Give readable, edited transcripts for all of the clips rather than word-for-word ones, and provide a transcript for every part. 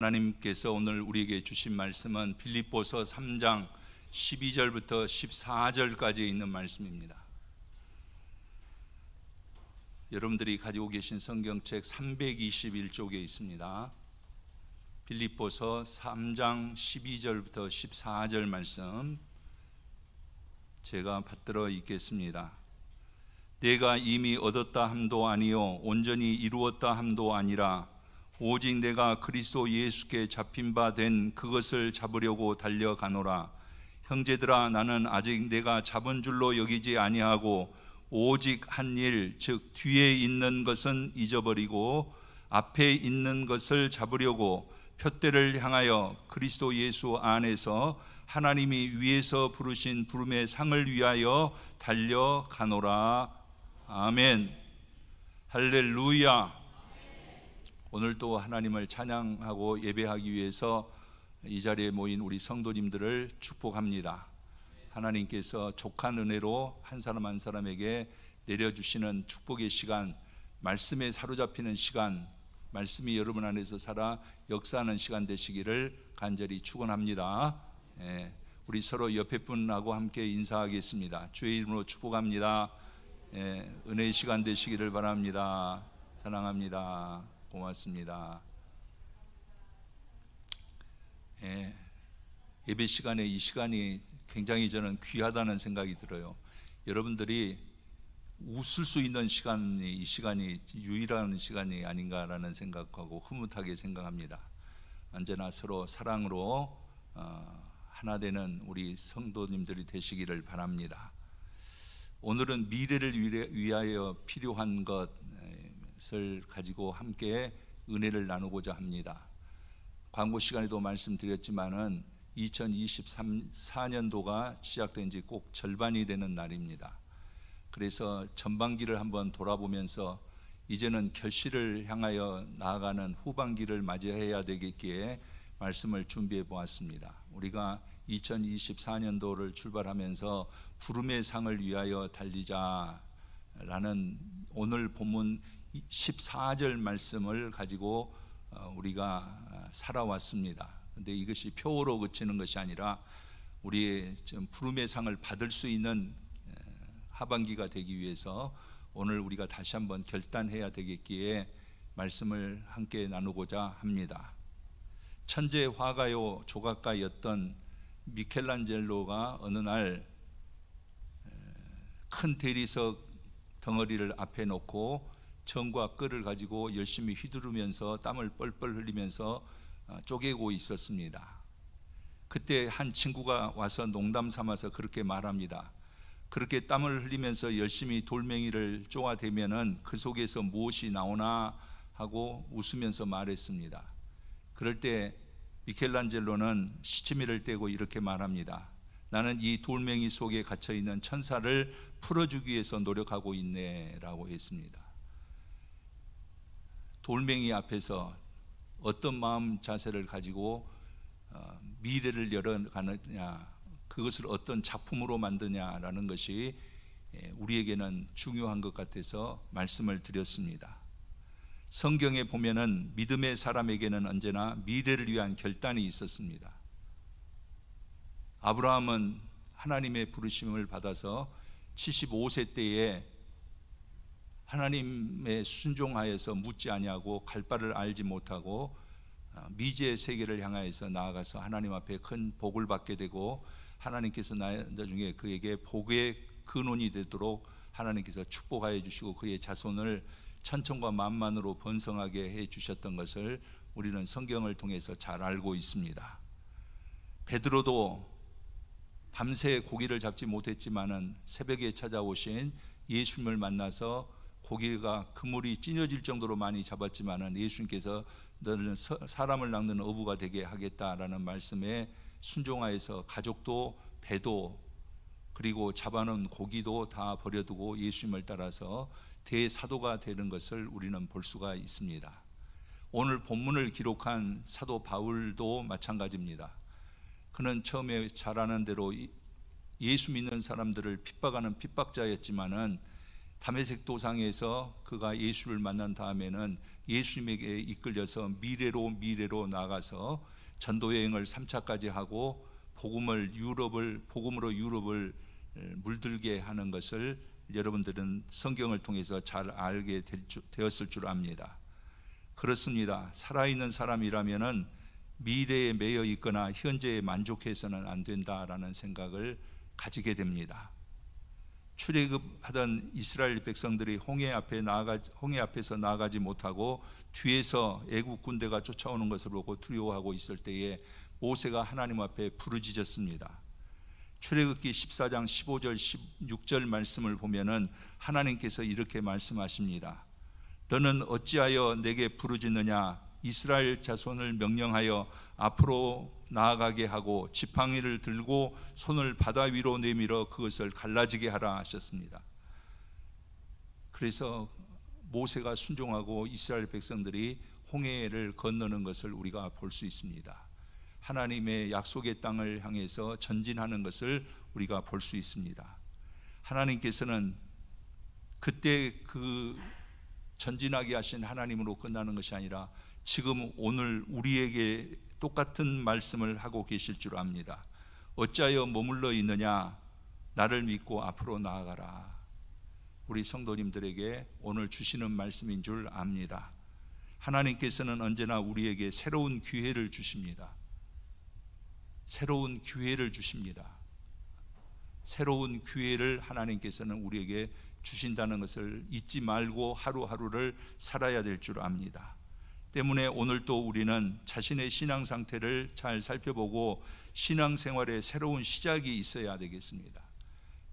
하나님께서 오늘 우리에게 주신 말씀은 빌립보서 3장 12절부터 14절까지 있는 말씀입니다. 여러분들이 가지고 계신 성경책 321쪽에 있습니다. 빌립보서 3장 12절부터 14절 말씀 제가 받들어 읽겠습니다. 내가 이미 얻었다 함도 아니요 온전히 이루었다 함도 아니라 오직 내가 그리스도 예수께 잡힌 바 된 그것을 잡으려고 달려가노라. 형제들아, 나는 아직 내가 잡은 줄로 여기지 아니하고 오직 한 일, 즉 뒤에 있는 것은 잊어버리고 앞에 있는 것을 잡으려고 표대를 향하여 그리스도 예수 안에서 하나님이 위에서 부르신 부름의 상을 위하여 달려가노라. 아멘. 할렐루야. 오늘 또 하나님을 찬양하고 예배하기 위해서 이 자리에 모인 우리 성도님들을 축복합니다. 하나님께서 족한 은혜로 한 사람 한 사람에게 내려주시는 축복의 시간, 말씀에 사로잡히는 시간, 말씀이 여러분 안에서 살아 역사하는 시간 되시기를 간절히 축원합니다. 우리 서로 옆에 분하고 함께 인사하겠습니다. 주의 이름으로 축복합니다. 은혜의 시간 되시기를 바랍니다. 사랑합니다. 고맙습니다. 예배 시간에 이 시간이 굉장히 저는 귀하다는 생각이 들어요. 여러분들이 웃을 수 있는 시간이 이 시간이 유일한 시간이 아닌가라는 생각하고 흐뭇하게 생각합니다. 언제나 서로 사랑으로 하나 되는 우리 성도님들이 되시기를 바랍니다. 오늘은 미래를 위하여 필요한 것을 가지고 함께 은혜를 나누고자 합니다. 광고 시간에도 말씀드렸지만은 2024년도가 시작된 지 꼭 절반이 되는 날입니다. 그래서 전반기를 한번 돌아보면서 이제는 결실을 향하여 나아가는 후반기를 맞이해야 되겠기에 말씀을 준비해 보았습니다. 우리가 2024년도를 출발하면서 부름의 상을 위하여 달리자라는 오늘 본문 14절 말씀을 가지고 우리가 살아왔습니다. 근데 이것이 표어로 그치는 것이 아니라 우리의 부름의 상을 받을 수 있는 하반기가 되기 위해서 오늘 우리가 다시 한번 결단해야 되겠기에 말씀을 함께 나누고자 합니다. 천재 화가요 조각가였던 미켈란젤로가 어느 날 큰 대리석 덩어리를 앞에 놓고 정과 끌을 가지고 열심히 휘두르면서 땀을 뻘뻘 흘리면서 쪼개고 있었습니다. 그때 한 친구가 와서 농담 삼아서 그렇게 말합니다. 그렇게 땀을 흘리면서 열심히 돌멩이를 쪼아대면은 그 속에서 무엇이 나오나 하고 웃으면서 말했습니다. 그럴 때 미켈란젤로는 시치미를 떼고 이렇게 말합니다. 나는 이 돌멩이 속에 갇혀있는 천사를 풀어주기 위해서 노력하고 있네 라고 했습니다. 돌멩이 앞에서 어떤 마음 자세를 가지고 미래를 열어가느냐, 그것을 어떤 작품으로 만드냐라는 것이 우리에게는 중요한 것 같아서 말씀을 드렸습니다. 성경에 보면은 믿음의 사람에게는 언제나 미래를 위한 결단이 있었습니다. 아브라함은 하나님의 부르심을 받아서 75세 때에 하나님의 순종하여서 묻지 아니하고 갈 바를 알지 못하고 미지의 세계를 향하여서 나아가서 하나님 앞에 큰 복을 받게 되고 하나님께서 나중에 그에게 복의 근원이 되도록 하나님께서 축복하여 주시고 그의 자손을 천천과 만만으로 번성하게 해 주셨던 것을 우리는 성경을 통해서 잘 알고 있습니다. 베드로도 밤새 고기를 잡지 못했지만은 새벽에 찾아오신 예수님을 만나서 고기가 그물이 찢어질 정도로 많이 잡았지만은 예수님께서 너는 사람을 낚는 어부가 되게 하겠다라는 말씀에 순종하여서 가족도 배도 그리고 잡아놓은 고기도 다 버려두고 예수님을 따라서 대사도가 되는 것을 우리는 볼 수가 있습니다. 오늘 본문을 기록한 사도 바울도 마찬가지입니다. 그는 처음에 잘 아는 대로 예수 믿는 사람들을 핍박하는 핍박자였지만은 다메섹 도상에서 그가 예수를 만난 다음에는 예수님에게 이끌려서 미래로 나가서 전도 여행을 3차까지 하고 복음으로 유럽을 물들게 하는 것을 여러분들은 성경을 통해서 잘 알게 되었을 줄 압니다. 그렇습니다. 살아있는 사람이라면은 미래에 매여 있거나 현재에 만족해서는 안 된다라는 생각을 가지게 됩니다. 출애굽하던 이스라엘 백성들이 홍해 앞에서 나아가지 못하고 뒤에서 애국 군대가 쫓아오는 것을 보고 두려워하고 있을 때에 모세가 하나님 앞에 부르짖었습니다. 출애굽기 14장 15절 16절 말씀을 보면은 하나님께서 이렇게 말씀하십니다. 너는 어찌하여 내게 부르짖느냐? 이스라엘 자손을 명령하여 앞으로 나아가게 하고 지팡이를 들고 손을 바다 위로 내밀어 그것을 갈라지게 하라 하셨습니다. 그래서 모세가 순종하고 이스라엘 백성들이 홍해를 건너는 것을 우리가 볼 수 있습니다. 하나님의 약속의 땅을 향해서 전진하는 것을 우리가 볼 수 있습니다. 하나님께서는 그때 그 전진하게 하신 하나님으로 끝나는 것이 아니라 지금 오늘 우리에게 똑같은 말씀을 하고 계실 줄 압니다. 어찌하여 머물러 있느냐? 나를 믿고 앞으로 나아가라. 우리 성도님들에게 오늘 주시는 말씀인 줄 압니다. 하나님께서는 언제나 우리에게 새로운 기회를 주십니다. 새로운 기회를 주십니다. 새로운 기회를 하나님께서는 우리에게 주신다는 것을 잊지 말고 하루하루를 살아야 될 줄 압니다. 때문에 오늘 또 우리는 자신의 신앙 상태를 잘 살펴보고 신앙생활에 새로운 시작이 있어야 되겠습니다.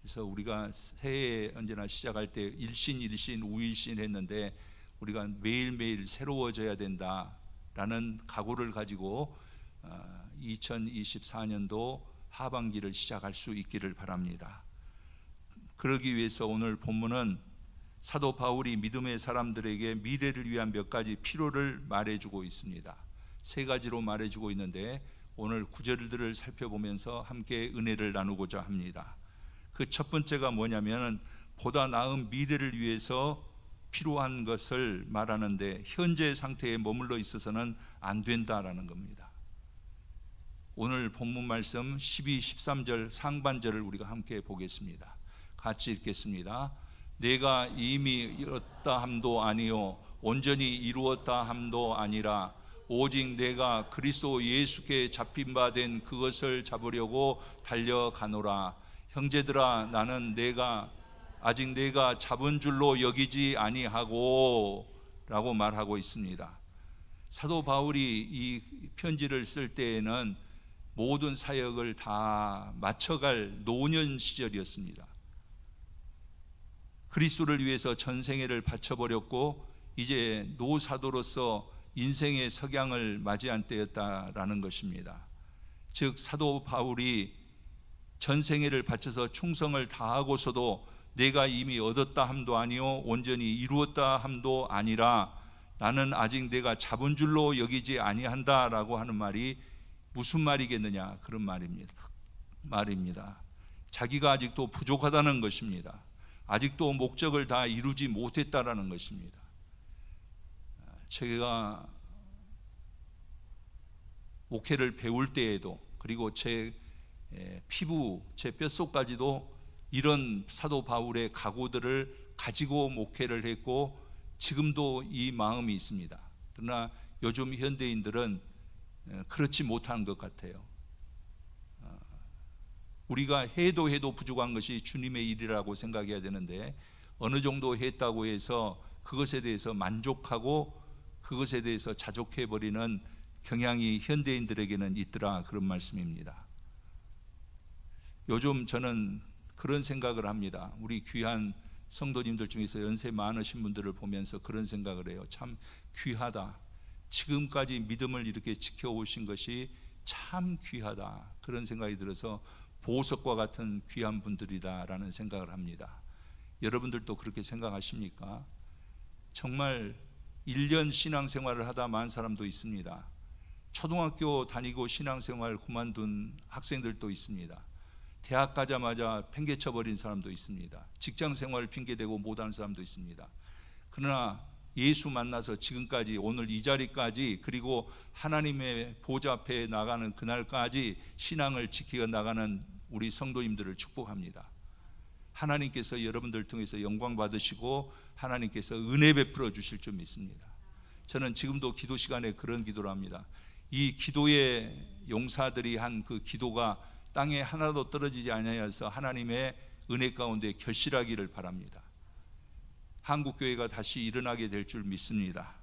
그래서 우리가 새해 언제나 시작할 때 일신 우일신 했는데 우리가 매일매일 새로워져야 된다라는 각오를 가지고 2024년도 하반기를 시작할 수 있기를 바랍니다. 그러기 위해서 오늘 본문은 사도 바울이 믿음의 사람들에게 미래를 위한 몇 가지 필요를 말해주고 있습니다. 세 가지로 말해주고 있는데 오늘 구절들을 살펴보면서 함께 은혜를 나누고자 합니다. 그 첫 번째가 뭐냐면 보다 나은 미래를 위해서 필요한 것을 말하는데 현재 상태에 머물러 있어서는 안 된다라는 겁니다. 오늘 본문 말씀 12, 13절 상반절을 우리가 함께 보겠습니다. 같이 읽겠습니다. 내가 이미 이뤘다 함도 아니요 온전히 이루었다 함도 아니라 오직 내가 그리스도 예수께 잡힌 바 된 그것을 잡으려고 달려가노라. 형제들아 나는 아직 내가 잡은 줄로 여기지 아니하고 라고 말하고 있습니다. 사도 바울이 이 편지를 쓸 때에는 모든 사역을 다 마쳐갈 노년 시절이었습니다. 그리스도를 위해서 전생애를 바쳐버렸고 이제 노사도로서 인생의 석양을 맞이한 때였다라는 것입니다. 즉 사도 바울이 전생애를 바쳐서 충성을 다하고서도 내가 이미 얻었다 함도 아니요 온전히 이루었다 함도 아니라 나는 아직 내가 잡은 줄로 여기지 아니한다라고 하는 말이 무슨 말이겠느냐? 그런 말입니다. 자기가 아직도 부족하다는 것입니다. 아직도 목적을 다 이루지 못했다라는 것입니다. 제가 목회를 배울 때에도 그리고 제 피부, 제 뼛속까지도 이런 사도 바울의 각오들을 가지고 목회를 했고 지금도 이 마음이 있습니다. 그러나 요즘 현대인들은 그렇지 못한 것 같아요. 우리가 해도 부족한 것이 주님의 일이라고 생각해야 되는데 어느 정도 했다고 해서 그것에 대해서 만족하고 그것에 대해서 자족해버리는 경향이 현대인들에게는 있더라, 그런 말씀입니다. 요즘 저는 그런 생각을 합니다. 우리 귀한 성도님들 중에서 연세 많으신 분들을 보면서 그런 생각을 해요. 참 귀하다. 지금까지 믿음을 이렇게 지켜오신 것이 참 귀하다. 그런 생각이 들어서 보석과 같은 귀한 분들이다라는 생각을 합니다. 여러분들도 그렇게 생각하십니까? 정말 1년 신앙생활을 하다 만 사람도 있습니다. 초등학교 다니고 신앙생활 그만둔 학생들도 있습니다. 대학 가자마자 팽개쳐 버린 사람도 있습니다. 직장 생활을 핑계대고 못하는 사람도 있습니다. 그러나 예수 만나서 지금까지 오늘 이 자리까지 그리고 하나님의 보좌 앞에 나가는 그날까지 신앙을 지키어 나가는 우리 성도님들을 축복합니다. 하나님께서 여러분들 통해서 영광 받으시고 하나님께서 은혜 베풀어 주실 줄 믿습니다. 저는 지금도 기도 시간에 그런 기도를 합니다. 이 기도의 용사들이 한 그 기도가 땅에 하나도 떨어지지 아니하여서 하나님의 은혜 가운데 결실하기를 바랍니다. 한국교회가 다시 일어나게 될 줄 믿습니다.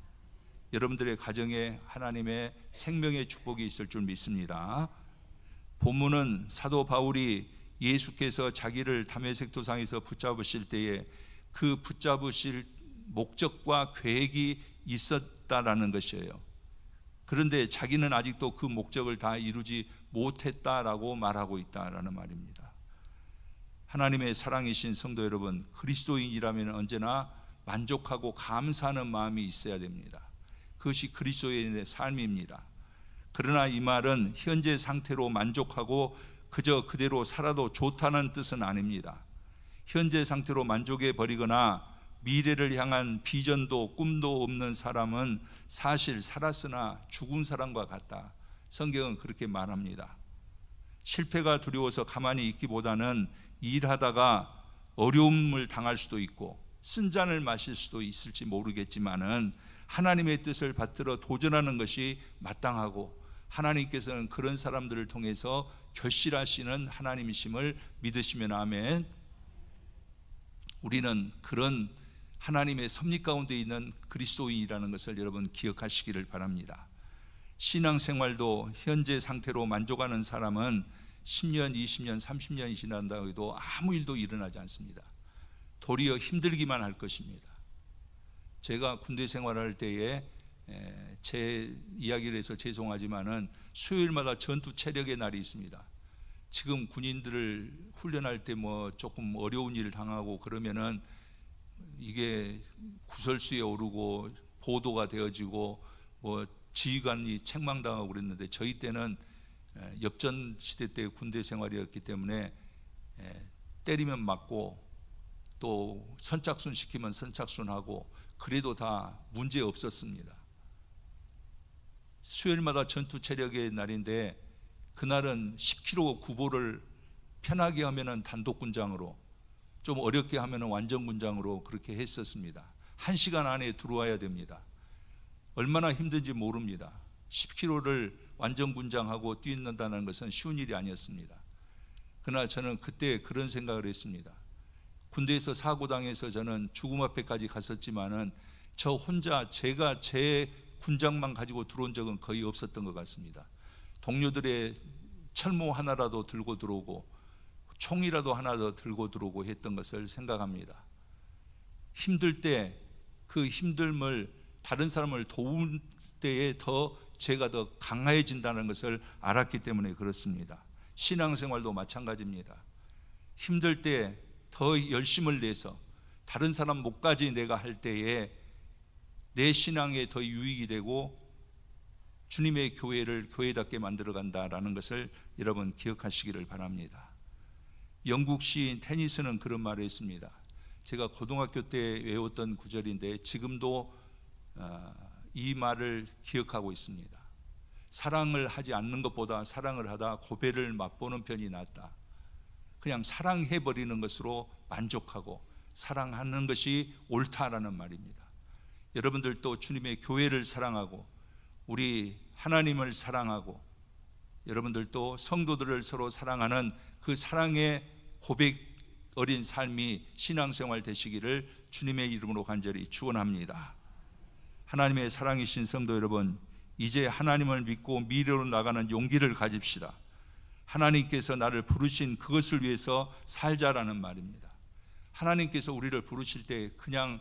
여러분들의 가정에 하나님의 생명의 축복이 있을 줄 믿습니다. 본문은 사도 바울이 예수께서 자기를 다메섹 도상에서 붙잡으실 때에 그 붙잡으실 목적과 계획이 있었다라는 것이에요. 그런데 자기는 아직도 그 목적을 다 이루지 못했다라고 말하고 있다라는 말입니다. 하나님의 사랑이신 성도 여러분, 그리스도인이라면 언제나 만족하고 감사하는 마음이 있어야 됩니다. 그것이 그리스도인의 삶입니다. 그러나 이 말은 현재 상태로 만족하고 그저 그대로 살아도 좋다는 뜻은 아닙니다. 현재 상태로 만족해 버리거나 미래를 향한 비전도 꿈도 없는 사람은 사실 살았으나 죽은 사람과 같다. 성경은 그렇게 말합니다. 실패가 두려워서 가만히 있기보다는 일하다가 어려움을 당할 수도 있고 쓴잔을 마실 수도 있을지 모르겠지만은 하나님의 뜻을 받들어 도전하는 것이 마땅하고 하나님께서는 그런 사람들을 통해서 결실하시는 하나님이심을 믿으시면 아멘. 우리는 그런 하나님의 섭리 가운데 있는 그리스도인이라는 것을 여러분 기억하시기를 바랍니다. 신앙생활도 현재 상태로 만족하는 사람은 10년, 20년, 30년이 지난다고 해도 아무 일도 일어나지 않습니다. 도리어 힘들기만 할 것입니다. 제가 군대 생활할 때에 제 이야기를 해서 죄송하지만은 수요일마다 전투 체력의 날이 있습니다. 지금 군인들을 훈련할 때 뭐 조금 어려운 일을 당하고 그러면은 이게 구설수에 오르고 보도가 되어지고 뭐 지휘관이 책망당하고 그랬는데 저희 때는 엽전 시대 때 군대 생활이었기 때문에 때리면 맞고 또 선착순 시키면 선착순하고 그래도 다 문제 없었습니다. 수요일마다 전투 체력의 날인데 그날은 10km 구보를 편하게 하면은 단독군장으로, 좀 어렵게 하면은 완전군장으로 그렇게 했었습니다. 1시간 안에 들어와야 됩니다. 얼마나 힘든지 모릅니다. 10km를 완전군장하고 뛰는다는 것은 쉬운 일이 아니었습니다. 그러나 저는 그때 그런 생각을 했습니다. 군대에서 사고당해서 저는 죽음 앞에까지 갔었지만은 저 혼자 제가 제 군장만 가지고 들어온 적은 거의 없었던 것 같습니다. 동료들의 철모 하나라도 들고 들어오고 총이라도 하나 더 들고 들어오고 했던 것을 생각합니다. 힘들 때 그 힘듦을 다른 사람을 도울 때에 더 제가 더 강해진다는 것을 알았기 때문에 그렇습니다. 신앙생활도 마찬가지입니다. 힘들 때 더 열심을 내서 다른 사람 못까지 내가 할 때에 내 신앙에 더 유익이 되고 주님의 교회를 교회답게 만들어 간다라는 것을 여러분 기억하시기를 바랍니다. 영국 시인 테니스는 그런 말을 했습니다. 제가 고등학교 때 외웠던 구절인데 지금도 이 말을 기억하고 있습니다. 사랑을 하지 않는 것보다 사랑을 하다 고배를 맛보는 편이 낫다. 그냥 사랑해버리는 것으로 만족하고 사랑하는 것이 옳다라는 말입니다. 여러분들도 주님의 교회를 사랑하고 우리 하나님을 사랑하고 여러분들도 성도들을 서로 사랑하는 그 사랑의 고백 어린 삶이 신앙생활 되시기를 주님의 이름으로 간절히 축원합니다. 하나님의 사랑이신 성도 여러분, 이제 하나님을 믿고 미래로 나가는 용기를 가집시다. 하나님께서 나를 부르신 그것을 위해서 살자라는 말입니다. 하나님께서 우리를 부르실 때 그냥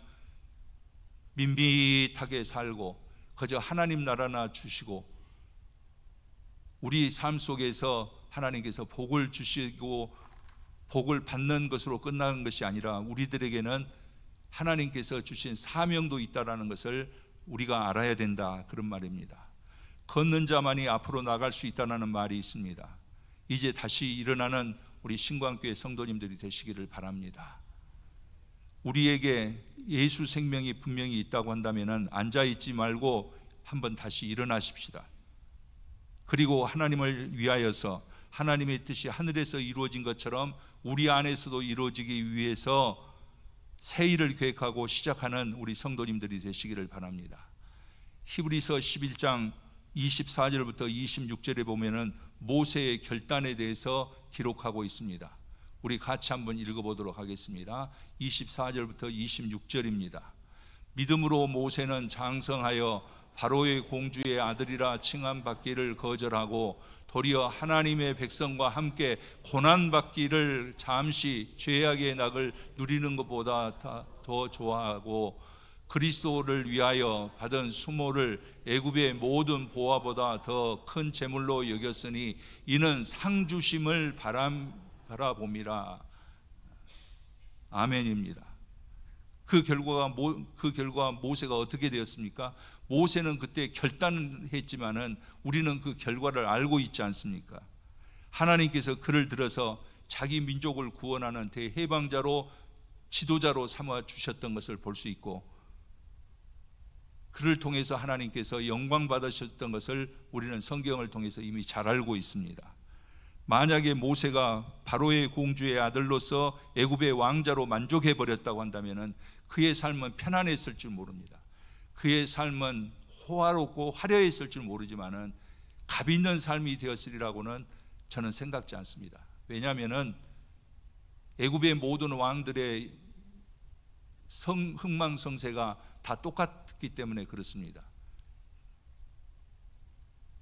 밋밋하게 살고 그저 하나님 나라나 주시고 우리 삶 속에서 하나님께서 복을 주시고 복을 받는 것으로 끝나는 것이 아니라 우리들에게는 하나님께서 주신 사명도 있다라는 것을 우리가 알아야 된다, 그런 말입니다. 걷는 자만이 앞으로 나갈 수 있다는 말이 있습니다. 이제 다시 일어나는 우리 신광교회 성도님들이 되시기를 바랍니다. 우리에게 예수 생명이 분명히 있다고 한다면 앉아있지 말고 한번 다시 일어나십시다. 그리고 하나님을 위하여서 하나님의 뜻이 하늘에서 이루어진 것처럼 우리 안에서도 이루어지기 위해서 새 일을 계획하고 시작하는 우리 성도님들이 되시기를 바랍니다. 히브리서 11장 24절부터 26절에 보면은 모세의 결단에 대해서 기록하고 있습니다. 우리 같이 한번 읽어보도록 하겠습니다. 24절부터 26절입니다. 믿음으로 모세는 장성하여 바로의 공주의 아들이라 칭함받기를 거절하고 도리어 하나님의 백성과 함께 고난받기를 잠시 죄악의 낙을 누리는 것보다 더 좋아하고 그리스도를 위하여 받은 수모를 애굽의 모든 보화보다 더 큰 재물로 여겼으니 이는 상 주심을 바라봄이라. 아멘입니다. 그 결과 모세가 어떻게 되었습니까? 모세는 그때 결단했지만은 우리는 그 결과를 알고 있지 않습니까? 하나님께서 그를 들어서 자기 민족을 구원하는 대해방자로 지도자로 삼아 주셨던 것을 볼 수 있고, 그를 통해서 하나님께서 영광 받으셨던 것을 우리는 성경을 통해서 이미 잘 알고 있습니다. 만약에 모세가 바로의 공주의 아들로서 애굽의 왕자로 만족해 버렸다고 한다면 그의 삶은 편안했을 줄 모릅니다. 그의 삶은 호화롭고 화려했을 줄 모르지만은 값 있는 삶이 되었으리라고는 저는 생각지 않습니다. 왜냐하면은 애굽의 모든 왕들의 흥망성쇠가 다 똑같기 때문에 그렇습니다.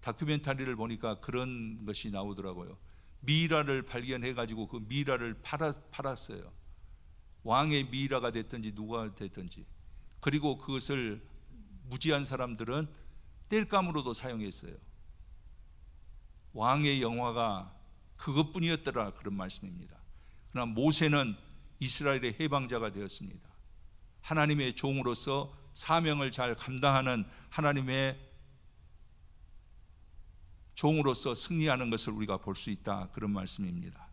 다큐멘터리를 보니까 그런 것이 나오더라고요. 미이라를 발견해가지고 그 미이라를 팔았어요. 왕의 미이라가 됐든지 누가 됐든지. 그리고 그것을 무지한 사람들은 땔감으로도 사용했어요. 왕의 영화가 그것뿐이었더라, 그런 말씀입니다. 그러나 모세는 이스라엘의 해방자가 되었습니다. 하나님의 종으로서 사명을 잘 감당하는 하나님의 종으로서 승리하는 것을 우리가 볼 수 있다, 그런 말씀입니다.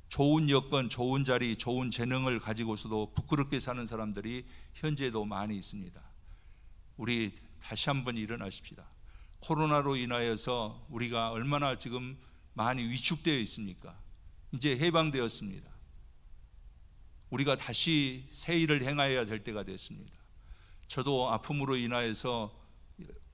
좋은 여건, 좋은 자리, 좋은 재능을 가지고서도 부끄럽게 사는 사람들이 현재도 많이 있습니다. 우리 다시 한번 일어나십시다. 코로나로 인하여서 우리가 얼마나 지금 많이 위축되어 있습니까? 이제 해방되었습니다. 우리가 다시 새 일을 행하여야 될 때가 됐습니다. 저도 아픔으로 인하여서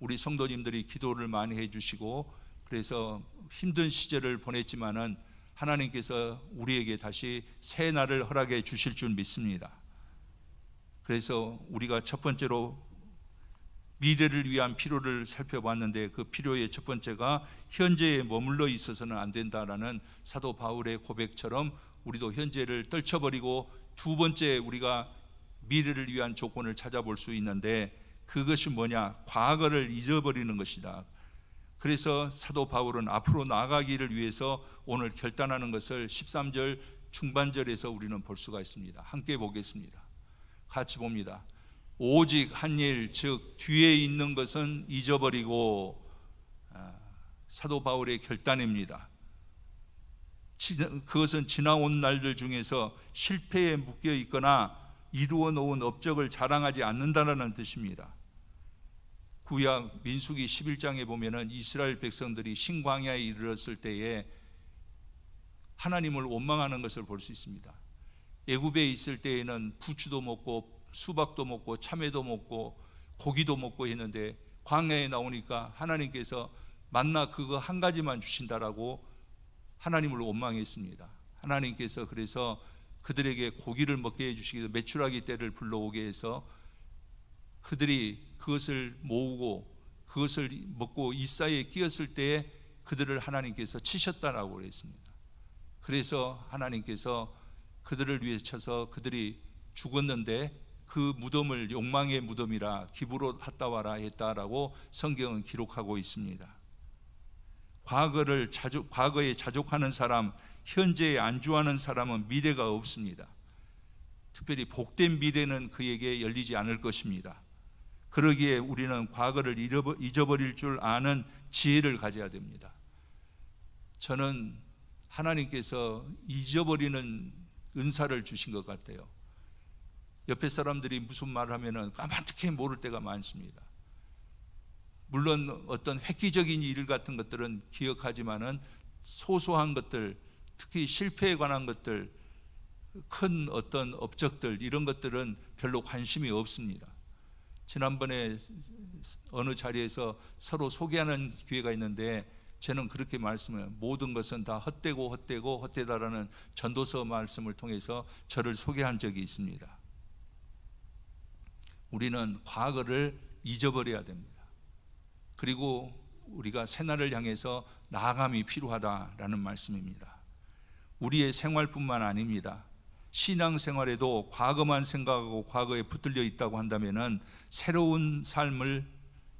우리 성도님들이 기도를 많이 해주시고 그래서 힘든 시절을 보냈지만은 하나님께서 우리에게 다시 새 날을 허락해 주실 줄 믿습니다. 그래서 우리가 첫 번째로 미래를 위한 필요를 살펴봤는데, 그 필요의 첫 번째가 현재에 머물러 있어서는 안 된다라는 사도 바울의 고백처럼 우리도 현재를 떨쳐버리고 두 번째 우리가 미래를 위한 조건을 찾아볼 수 있는데, 그것이 뭐냐? 과거를 잊어버리는 것이다. 그래서 사도 바울은 앞으로 나아가기를 위해서 오늘 결단하는 것을 13절 중반절에서 우리는 볼 수가 있습니다. 함께 보겠습니다. 같이 봅니다. 오직 한 일, 즉 뒤에 있는 것은 잊어버리고. 사도 바울의 결단입니다. 그것은 지나온 날들 중에서 실패에 묶여 있거나 이루어 놓은 업적을 자랑하지 않는다는 뜻입니다. 구약 민수기 11장에 보면은 이스라엘 백성들이 신광야에 이르렀을 때에 하나님을 원망하는 것을 볼 수 있습니다. 애굽에 있을 때에는 부추도 먹고 수박도 먹고 참외도 먹고 고기도 먹고 했는데, 광야에 나오니까 하나님께서 만나 그거 한 가지만 주신다라고 하나님을 원망했습니다. 하나님께서 그래서 그들에게 고기를 먹게 해주시기 위해서 메추라기 떼를 불러오게 해서 그들이 그것을 모으고 그것을 먹고 이사이에 끼었을 때에 그들을 하나님께서 치셨다라고 그랬습니다. 그래서 하나님께서 그들을 위해 쳐서 그들이 죽었는데 그 무덤을 욕망의 무덤이라 기브롯 핫다와라 했다라고 성경은 기록하고 있습니다. 과거에 자족하는 사람, 현재에 안주하는 사람은 미래가 없습니다. 특별히 복된 미래는 그에게 열리지 않을 것입니다. 그러기에 우리는 과거를 잊어버릴 줄 아는 지혜를 가져야 됩니다. 저는 하나님께서 잊어버리는 은사를 주신 것 같아요. 옆에 사람들이 무슨 말을 하면은 까마득히 모를 때가 많습니다. 물론 어떤 획기적인 일 같은 것들은 기억하지만은 소소한 것들, 특히 실패에 관한 것들, 큰 어떤 업적들, 이런 것들은 별로 관심이 없습니다. 지난번에 어느 자리에서 서로 소개하는 기회가 있는데 저는 그렇게 말씀해요. 모든 것은 다 헛되다라는 전도서 말씀을 통해서 저를 소개한 적이 있습니다. 우리는 과거를 잊어버려야 됩니다. 그리고 우리가 새날을 향해서 나아감이 필요하다라는 말씀입니다. 우리의 생활뿐만 아닙니다. 신앙생활에도 과거만 생각하고 과거에 붙들려 있다고 한다면 새로운 삶을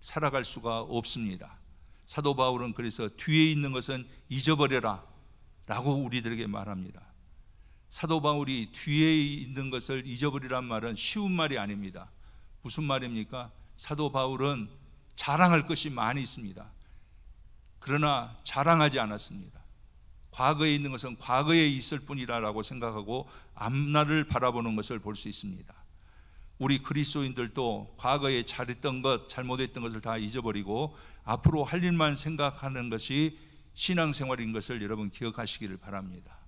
살아갈 수가 없습니다. 사도 바울은 그래서 뒤에 있는 것은 잊어버려라 라고 우리들에게 말합니다. 사도 바울이 뒤에 있는 것을 잊어버리란 말은 쉬운 말이 아닙니다. 무슨 말입니까? 사도 바울은 자랑할 것이 많이 있습니다. 그러나 자랑하지 않았습니다. 과거에 있는 것은 과거에 있을 뿐이라고 생각하고 앞날을 바라보는 것을 볼 수 있습니다. 우리 그리스도인들도 과거에 잘했던 것, 잘못했던 것을 다 잊어버리고 앞으로 할 일만 생각하는 것이 신앙생활인 것을 여러분 기억하시기를 바랍니다.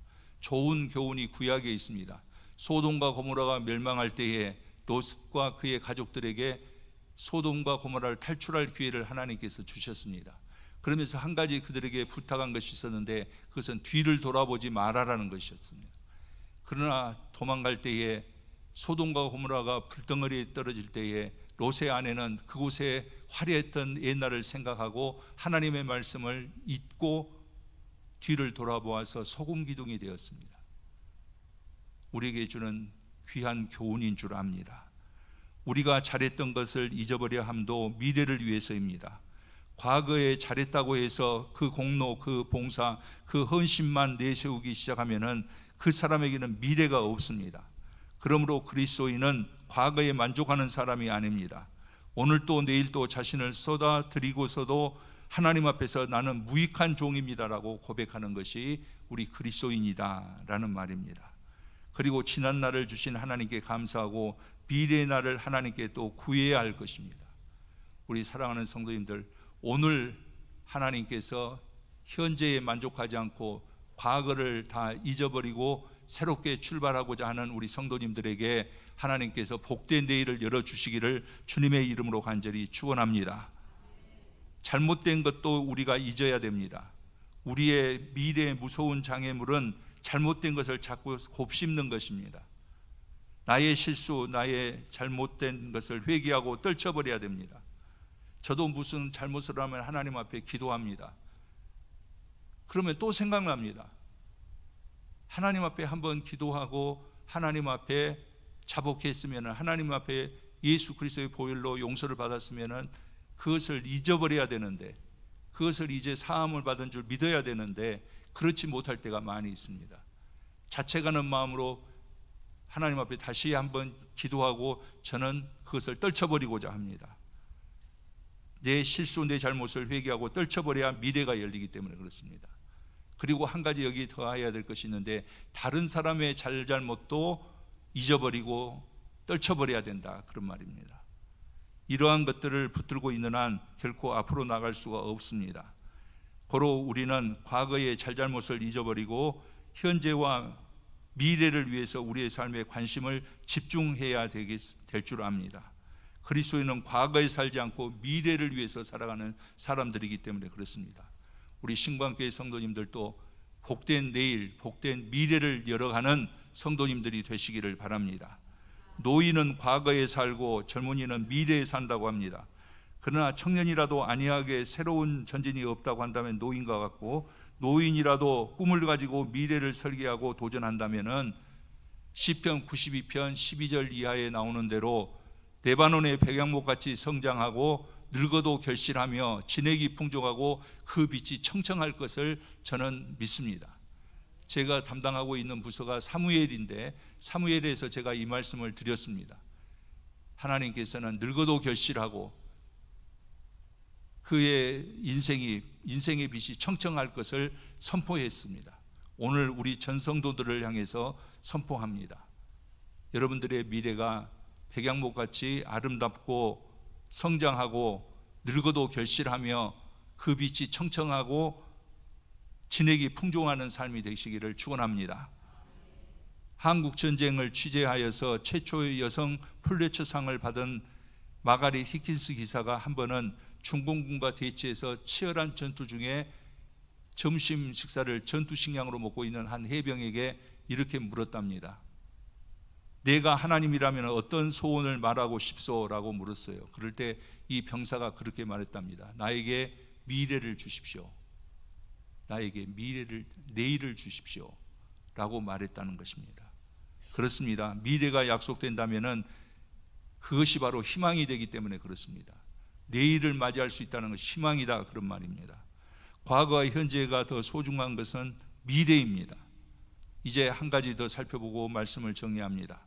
좋은 교훈이 구약에 있습니다. 소돔과 고모라가 멸망할 때에 롯과 그의 가족들에게 소돔과 고모라를 탈출할 기회를 하나님께서 주셨습니다. 그러면서 한 가지 그들에게 부탁한 것이 있었는데 그것은 뒤를 돌아보지 말아라는 것이었습니다. 그러나 도망갈 때에 소돔과 고모라가 불덩어리에 떨어질 때에 롯의 아내는 그곳에 화려했던 옛날을 생각하고 하나님의 말씀을 잊고 뒤를 돌아보아서 소금 기둥이 되었습니다. 우리에게 주는 귀한 교훈인 줄 압니다. 우리가 잘했던 것을 잊어버려 함도 미래를 위해서입니다. 과거에 잘했다고 해서 그 공로, 그 봉사, 그 헌신만 내세우기 시작하면은 그 사람에게는 미래가 없습니다. 그러므로 그리스도인은 과거에 만족하는 사람이 아닙니다. 오늘도 내일도 자신을 쏟아드리고서도 하나님 앞에서 나는 무익한 종입니다라고 고백하는 것이 우리 그리스도인이다라는 말입니다. 그리고 지난 날을 주신 하나님께 감사하고 미래의 날을 하나님께 또 구해야 할 것입니다. 우리 사랑하는 성도님들, 오늘 하나님께서 현재에 만족하지 않고 과거를 다 잊어버리고 새롭게 출발하고자 하는 우리 성도님들에게 하나님께서 복된 내일을 열어주시기를 주님의 이름으로 간절히 축원합니다. 잘못된 것도 우리가 잊어야 됩니다. 우리의 미래의 무서운 장애물은 잘못된 것을 자꾸 곱씹는 것입니다. 나의 실수, 나의 잘못된 것을 회개하고 떨쳐버려야 됩니다. 저도 무슨 잘못을 하면 하나님 앞에 기도합니다. 그러면 또 생각납니다. 하나님 앞에 한번 기도하고 하나님 앞에 자복했으면, 하나님 앞에 예수 그리스도의 보혈로 용서를 받았으면 그것을 잊어버려야 되는데, 그것을 이제 사함을 받은 줄 믿어야 되는데 그렇지 못할 때가 많이 있습니다. 자책하는 마음으로 하나님 앞에 다시 한번 기도하고 저는 그것을 떨쳐버리고자 합니다. 내 실수, 내 잘못을 회개하고 떨쳐버려야 미래가 열리기 때문에 그렇습니다. 그리고 한 가지 여기 더해야 될 것이 있는데, 다른 사람의 잘못도 잊어버리고 떨쳐버려야 된다, 그런 말입니다. 이러한 것들을 붙들고 있는 한 결코 앞으로 나갈 수가 없습니다. 고로 우리는 과거의 잘잘못을 잊어버리고 현재와 미래를 위해서 우리의 삶에 관심을 집중해야 될 줄 압니다. 그리스도인은 과거에 살지 않고 미래를 위해서 살아가는 사람들이기 때문에 그렇습니다. 우리 신광교회 성도님들도 복된 내일, 복된 미래를 열어가는 성도님들이 되시기를 바랍니다. 노인은 과거에 살고 젊은이는 미래에 산다고 합니다. 그러나 청년이라도 안이하게 새로운 전진이 없다고 한다면 노인과 같고, 노인이라도 꿈을 가지고 미래를 설계하고 도전한다면 시편 92편 12절 이하에 나오는 대로 레바논의 백양목같이 성장하고 늙어도 결실하며 진액이 풍족하고 그 빛이 청청할 것을 저는 믿습니다. 제가 담당하고 있는 부서가 사무엘인데 사무엘에서 제가 이 말씀을 드렸습니다. 하나님께서는 늙어도 결실하고 그의 인생의 빛이 청청할 것을 선포했습니다. 오늘 우리 전 성도들을 향해서 선포합니다. 여러분들의 미래가 백양목같이 아름답고 성장하고 늙어도 결실하며 그 빛이 청청하고 진액이 풍족하는 삶이 되시기를 축원합니다. 한국 전쟁을 취재하여서 최초의 여성 퓰리처상을 받은 마가릿 히킨스 기사가 한 번은 중공군과 대치해서 치열한 전투 중에 점심 식사를 전투 식량으로 먹고 있는 한 해병에게 이렇게 물었답니다. 내가 하나님이라면 어떤 소원을 말하고 싶소라고 물었어요. 그럴 때 이 병사가 그렇게 말했답니다. 나에게 미래를 주십시오. 나에게 내일을 주십시오 라고 말했다는 것입니다. 그렇습니다. 미래가 약속된다면 그것이 바로 희망이 되기 때문에 그렇습니다. 내일을 맞이할 수 있다는 것이 희망이다, 그런 말입니다. 과거와 현재가 더 소중한 것은 미래입니다. 이제 한 가지 더 살펴보고 말씀을 정리합니다.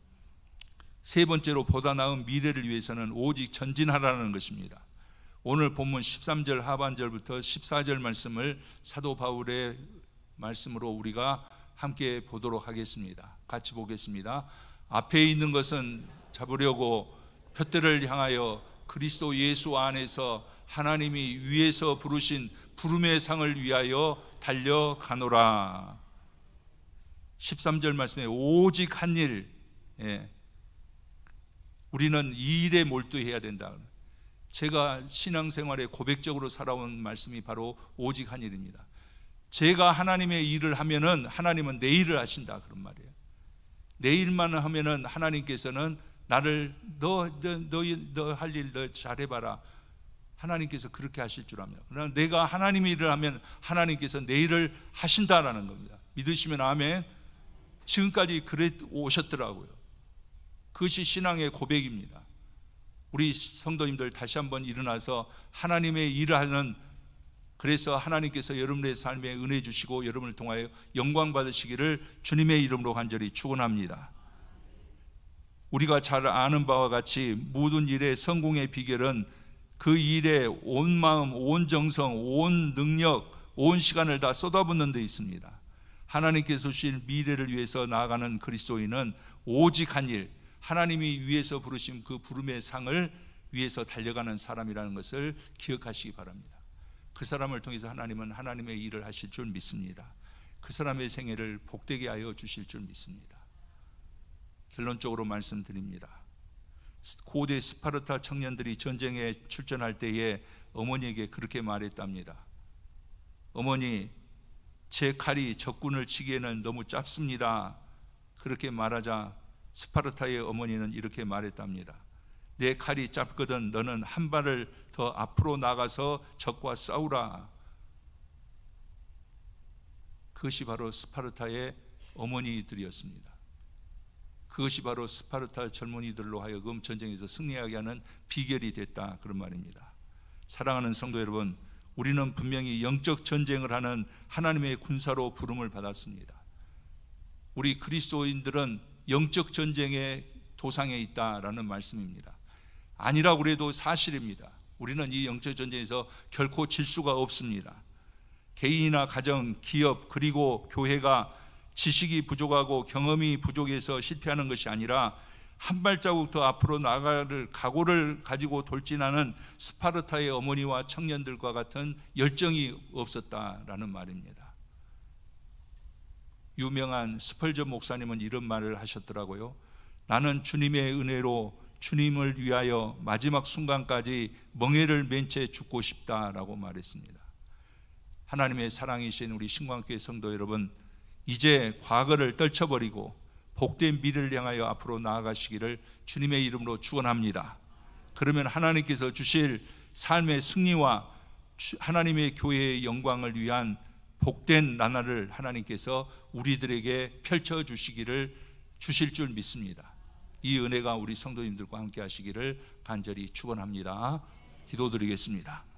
세 번째로, 보다 나은 미래를 위해서는 오직 전진하라는 것입니다. 오늘 본문 13절 하반절부터 14절 말씀을 사도 바울의 말씀으로 우리가 함께 보도록 하겠습니다. 같이 보겠습니다. 앞에 있는 것은 잡으려고 표대를 향하여 그리스도 예수 안에서 하나님이 위에서 부르신 부름의 상을 위하여 달려가노라. 13절 말씀에 오직 한 일, 우리는 이 일에 몰두해야 된다. 제가 신앙생활에 고백적으로 살아온 말씀이 바로 오직 한 일입니다. 제가 하나님의 일을 하면은 하나님은 내 일을 하신다, 그런 말이에요. 내 일만 하면은 하나님께서는 나를 너 할 일 너 잘해봐라, 하나님께서 그렇게 하실 줄 압니다. 그러나 내가 하나님의 일을 하면 하나님께서 내 일을 하신다라는 겁니다. 믿으시면 아멘. 지금까지 그래 오셨더라고요. 그것이 신앙의 고백입니다. 우리 성도님들 다시 한번 일어나서 하나님의 일을 하는, 그래서 하나님께서 여러분의 삶에 은혜 주시고 여러분을 통하여 영광 받으시기를 주님의 이름으로 간절히 축원합니다. 우리가 잘 아는 바와 같이 모든 일의 성공의 비결은 그 일에 온 마음, 온 정성, 온 능력, 온 시간을 다 쏟아붓는 데 있습니다. 하나님께서 주신 미래를 위해서 나아가는 그리스도인은 오직 한 일, 하나님이 위에서 부르신 그 부름의 상을 위해서 달려가는 사람이라는 것을 기억하시기 바랍니다. 그 사람을 통해서 하나님은 하나님의 일을 하실 줄 믿습니다. 그 사람의 생애를 복되게 하여 주실 줄 믿습니다. 결론적으로 말씀드립니다. 고대 스파르타 청년들이 전쟁에 출전할 때에 어머니에게 그렇게 말했답니다. 어머니, 제 칼이 적군을 치기에는 너무 짧습니다. 그렇게 말하자 스파르타의 어머니는 이렇게 말했답니다. 내 칼이 짧거든 너는 한 발을 더 앞으로 나가서 적과 싸우라. 그것이 바로 스파르타의 어머니들이었습니다. 그것이 바로 스파르타 젊은이들로 하여금 전쟁에서 승리하게 하는 비결이 됐다, 그런 말입니다. 사랑하는 성도 여러분, 우리는 분명히 영적 전쟁을 하는 하나님의 군사로 부름을 받았습니다. 우리 그리스도인들은 영적 전쟁의 도상에 있다라는 말씀입니다. 아니라고 그래도 사실입니다. 우리는 이 영적 전쟁에서 결코 질 수가 없습니다. 개인이나 가정, 기업, 그리고 교회가 지식이 부족하고 경험이 부족해서 실패하는 것이 아니라 한 발자국 더 앞으로 나아갈 각오를 가지고 돌진하는 스파르타의 어머니와 청년들과 같은 열정이 없었다라는 말입니다. 유명한 스펄전 목사님은 이런 말을 하셨더라고요. 나는 주님의 은혜로 주님을 위하여 마지막 순간까지 멍에를 맨 채 죽고 싶다라고 말했습니다. 하나님의 사랑이신 우리 신광교회 성도 여러분, 이제 과거를 떨쳐버리고 복된 미래를 향하여 앞으로 나아가시기를 주님의 이름으로 축원합니다. 그러면 하나님께서 주실 삶의 승리와 하나님의 교회의 영광을 위한 복된 나날을 하나님께서 우리들에게 펼쳐주시기를 주실 줄 믿습니다. 이 은혜가 우리 성도님들과 함께 하시기를 간절히 축원합니다. 기도드리겠습니다.